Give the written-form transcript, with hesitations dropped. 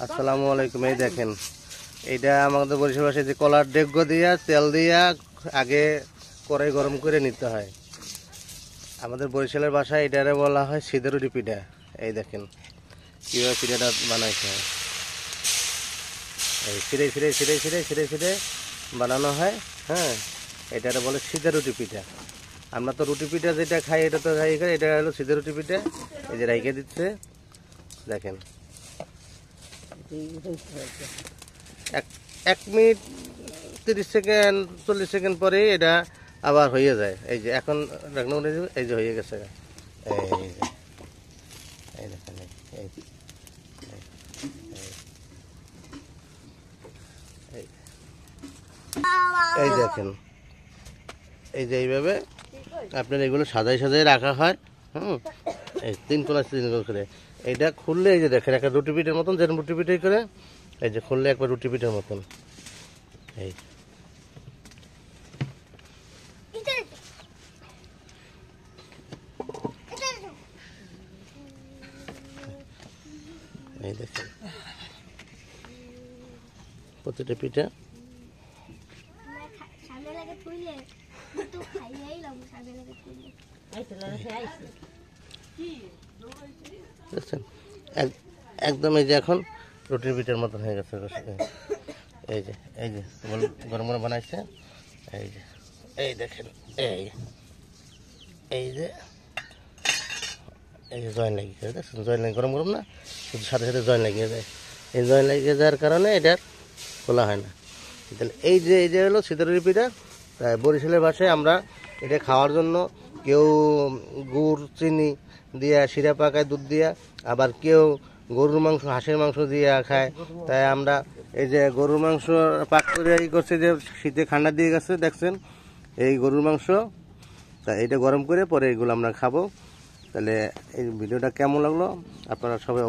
আসসালামু আলাইকুম। এই দেখেন, এইটা আমাদের বরিশাল ভাষায় যে কলার ডেগ্গ দিয়া তেল দিয়া আগে কড়াই গরম করে নিতে হয়। আমাদের বরিশালের ভাষায় এটারে বলা হয় সিদের রুটি পিঠা। এই দেখেন কীভাবে পিঠাটা বানাইতে হয়। এই ছিঁড়ে ছিঁড়ে ছিঁড়ে ছিঁড়ে ছিঁড়ে ছিঁড়ে বানানো হয়। হ্যাঁ, এটারে বলে সিদের রুটি পিঠা। আমরা তো রুটি পিঠা যেটা খাই এটা তো খাই, এটা হলো সিদের রুটি পিঠা। এই যে রাইখে দিচ্ছে, দেখেন এক মিনিট 30 সেকেন্ড 40 সেকেন্ড পরে এটা আবার হয়ে যায়। এই যে এখন এই যে হয়ে গেছে। এই দেখেন, এই দেখেন, এই যে এইভাবে আপনার এগুলো সাজাই সাজাই রাখা হয়। এই 3 কোনা করে এইটা খুললে এই যে দেখেন একটা রুটি পিঠের মতন, যেরকম রুটি পিঠে করে এই যে খুললে একবার রুটি পিঠের মতন। এই এই দেখেন প্রতিটা পিঠা দেখছেন একদম এই যে এখন রুটির পিঠার মতন হয়ে গেছে। এই যে গরম গরম বানাইছে। এই যে এই দেখেন, এই যে জয়েন লাগিয়ে গেছে, দেখছেন জয়েন লাগে গরম গরম না, শুধু সাথে সাথে জয়েন লাগিয়ে যায়। এই জয়েন লাগিয়ে যাওয়ার কারণে এটার খোলা হয় না। তাহলে এই যে হলো সিদের পিঠা। তাই বরিশালের ভাষায় আমরা এটা খাওয়ার জন্য কেউ গুড় চিনি দিয়া শিরা পাকায় দুধ দিয়া, আবার কেউ গরুর মাংস হাঁসের মাংস দিয়ে খায়। তাই আমরা এই যে গরুর মাংস পাক করে করছে, যে শীতে ঠান্ডা দিয়ে গেছে দেখছেন এই গরুর মাংস। তা এটা গরম করে পরে এগুলো আমরা খাবো। তাহলে এই ভিডিওটা কেমন লাগলো আপনারা সবাই